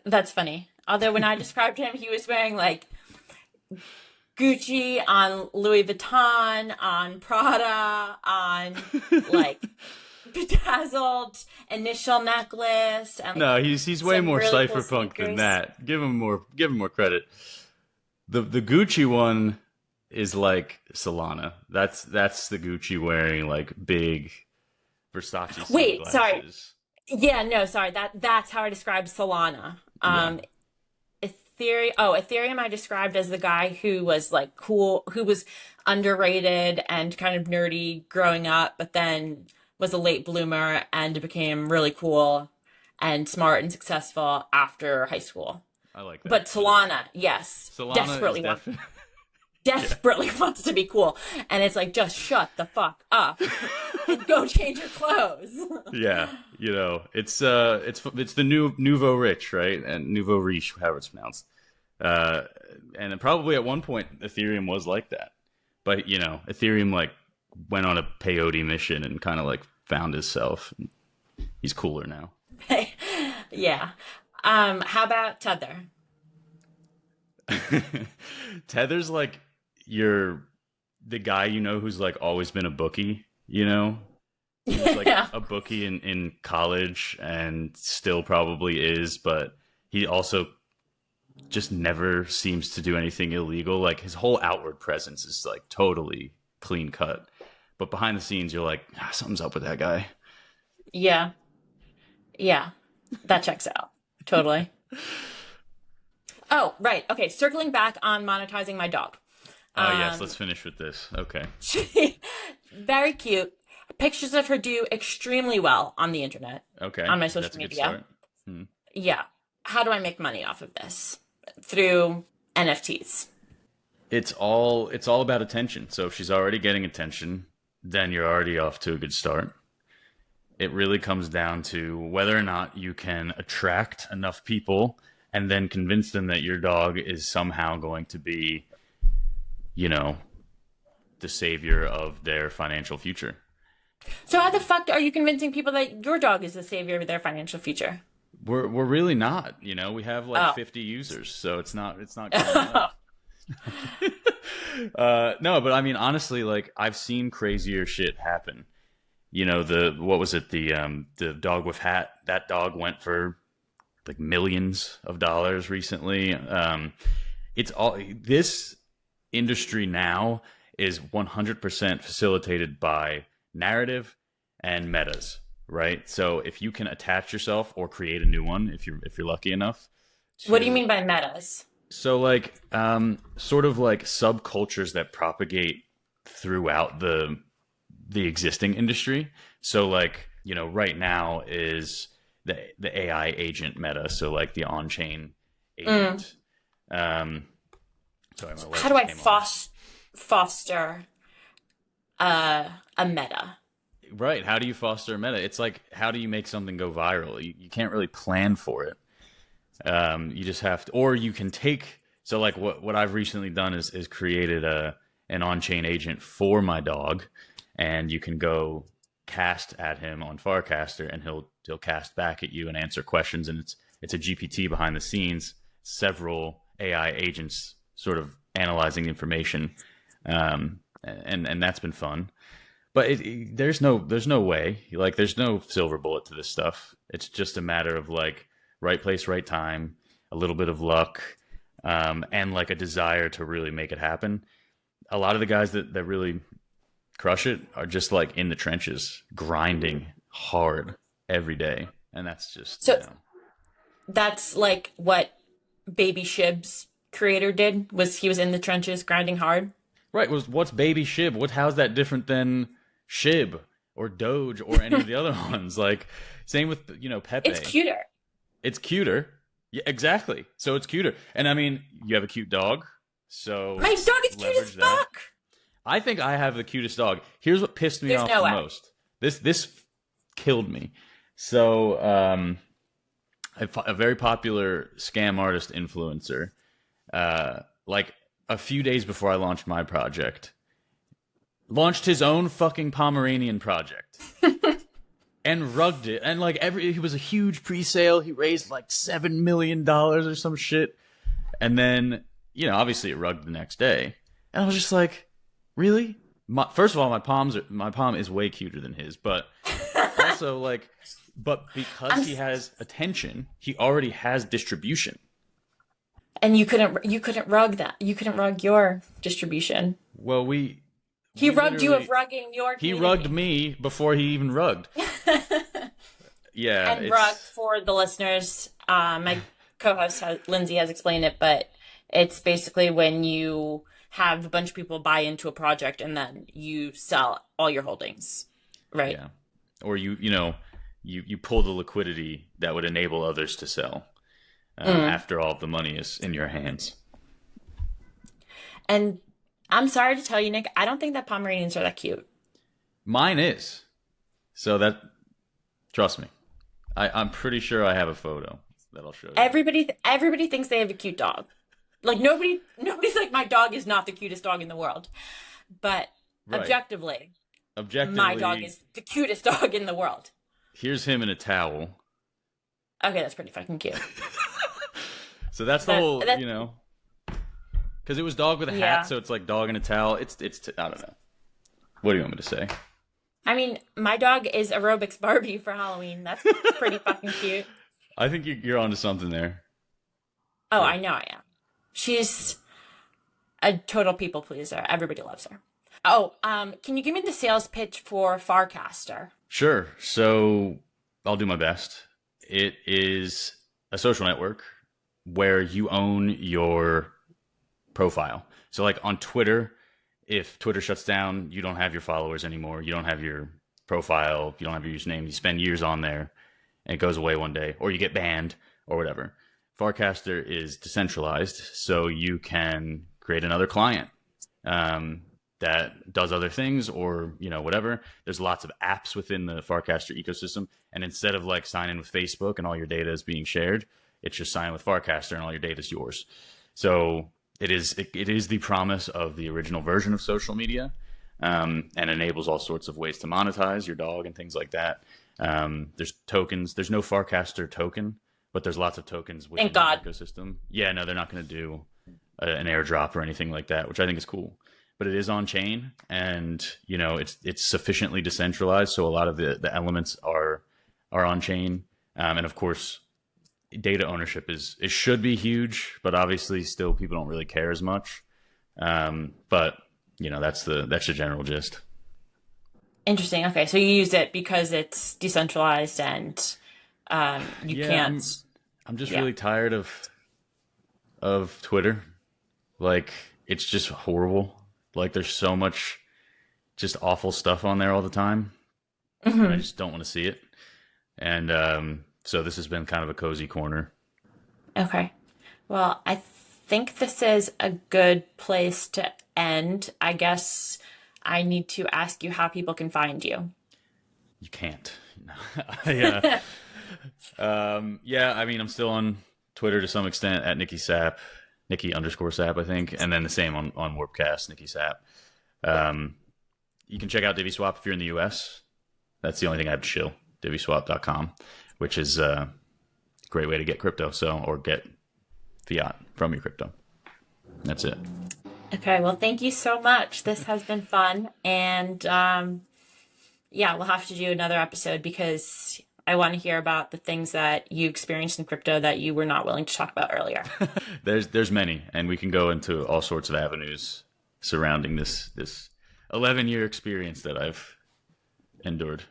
That's funny. Although when I described him, he was wearing like Gucci on Louis Vuitton, on Prada, on like bedazzled initial necklace, and like No, he's way some more really cool cypherpunk than sneakers. that. Give him more credit. The Gucci one is like Solana. That's the Gucci wearing like big Versace Wait, sorry. sunglasses. Yeah, no, sorry. That's how I described Solana. Yeah. Ethereum I described as the guy who was like cool, who was underrated and kind of nerdy growing up, but then was a late bloomer and became really cool and smart and successful after high school. I like that. But Solana, yes, Solana is definitely yeah. desperately wants to be cool. And it's like, just shut the fuck up and go change your clothes. Yeah, you know, it's the new Nouveau Rich, right? And Nouveau Riche, however it's pronounced. Uh, and then probably at one point Ethereum was like that. But, you know, Ethereum like went on a peyote mission and kind of like found himself. He's cooler now. Yeah. How about Tether? Tether's like the guy you know who's like always been a bookie, you know? He was like Yeah. a bookie in college and still probably is, but he also just never seems to do anything illegal. Like his whole outward presence is like totally clean cut. But behind the scenes you're like, something's up with that guy. Yeah. Yeah. That checks out. Totally. Oh, right. Okay. Circling back on monetizing my dog. Oh yes, Um, let's finish with this. Okay. Very cute. Pictures of her do extremely well on the internet, Okay. on my social That's a good media. start. Hmm. Yeah. How do I make money off of this? Through NFTs. It's all about attention. So if she's already getting attention, then you're already off to a good start. It really comes down to whether or not you can attract enough people and then convince them that your dog is somehow going to be, you know, the savior of their financial future. So how the fuck are you convincing people that your dog is the savior of their financial future? We're really not, you know, we have like Oh. 50 users, so it's not going up. No, but I mean honestly, like I've seen crazier shit happen. You know, what was it, the dog with hat, that dog went for like millions of dollars recently. It's all, this industry now is 100% facilitated by narrative and metas, right? So if you can attach yourself or create a new one, if you're lucky enough What do you to, mean by metas? so like sort of like subcultures that propagate throughout the existing industry. So like, you know, right now is the AI agent meta, so like the on-chain agent. Um sorry, my light How do just I came on. foster a meta? Right. How do you foster a meta? It's like, how do you make something go viral? You can't really plan for it. You just have to, or you can take, so like what I've recently done is created an on-chain agent for my dog, and you can go cast at him on Farcaster, and he'll cast back at you and answer questions, and it's a GPT behind the scenes, several AI agents sort of analyzing the information, and that's been fun. But there's no way, like there's no silver bullet to this stuff. It's just a matter of like right place, right time, a little bit of luck, and like a desire to really make it happen. A lot of the guys that really crush it are just like in the trenches, grinding hard every day, and that's just that's like what Baby Shib's creator did. He was in the trenches grinding hard. Right. What's Baby Shib? How's that different than Shib or Doge or any of the other ones? Like same with Pepe. It's cuter. It's cuter. Yeah, exactly. So it's cuter. And I mean, you have a cute dog. So my dog is cute as fuck. I think I have the cutest dog. Here's what pissed me off the most. This killed me. So a very popular scam artist influencer, like a few days before I launched my project, launched his own fucking Pomeranian project. And rugged it, and like he was a huge pre-sale. He raised like $7 million or some shit, and then obviously it rugged the next day, and I was just like, really? First of all, my palm is way cuter than his, but also like, but because he has attention, he already has distribution, and you couldn't rug that. You couldn't rug your distribution. Well, he rugged you of rugging your community. He rugged me before he even rugged. Yeah. And rug, for the listeners, my co-host Lindsay has explained it, but it's basically when you have a bunch of people buy into a project and then you sell all your holdings, right? Yeah. Or you pull the liquidity that would enable others to sell after all of the money is in your hands. And I'm sorry to tell you, Nick, I don't think that Pomeranians are that cute. Mine is. So trust me. I'm pretty sure I have a photo that I'll show you. Everybody thinks they have a cute dog. Like nobody's like, my dog is not the cutest dog in the world. But right. Objectively, my dog is the cutest dog in the world. Here's him in a towel. Okay, that's pretty fucking cute. So that's the whole, because it was dog with a hat, so it's like dog in a towel. It's I don't know. What do you want me to say? I mean, my dog is aerobics Barbie for Halloween. That's pretty fucking cute. I think you're onto something there. Oh, I know I am. She's a total people pleaser. Everybody loves her. Oh, can you give me the sales pitch for Farcaster? Sure. So I'll do my best. It is a social network where you own your profile. So like on Twitter, if Twitter shuts down, you don't have your followers anymore. You don't have your profile. You don't have your username. You spend years on there and it goes away one day, or you get banned or whatever. Farcaster is decentralized, so you can create another client that does other things, or whatever. There's lots of apps within the Farcaster ecosystem, and instead of like sign in with Facebook and all your data is being shared, it's just sign in with Farcaster and all your data is yours. So it is the promise of the original version of social media, and enables all sorts of ways to monetize your dog and things like that. There's tokens. There's no Farcaster token, but there's lots of tokens within the ecosystem. Yeah, no, they're not going to do an airdrop or anything like that, which I think is cool. But it is on chain, and it's sufficiently decentralized, so a lot of the elements are on chain, and of course, data ownership should be huge, but obviously still people don't really care as much. But that's the general gist. Interesting. Okay, so you use it because it's decentralized and you can't. I'm just really tired of Twitter. Like, it's just horrible. Like, there's so much just awful stuff on there all the time. Mm-hmm. I just don't want to see it. And so this has been kind of a cozy corner. Okay. Well, I think this is a good place to end. I guess I need to ask you how people can find you. You can't. Yeah. I mean, I'm still on Twitter to some extent at Nicky Sap. Nicky_Sap, I think, and then the same on Warpcast, Nicky Sap. You can check out DiviSwap if you're in the US. That's the only thing I have to shill. DiviSwap.com, which is a great way to get crypto. Or get fiat from your crypto. That's it. Okay, well, thank you so much. This has been fun. And yeah, we'll have to do another episode because I want to hear about the things that you experienced in crypto that you were not willing to talk about earlier. There's many, and we can go into all sorts of avenues surrounding this 11-year experience that I've endured.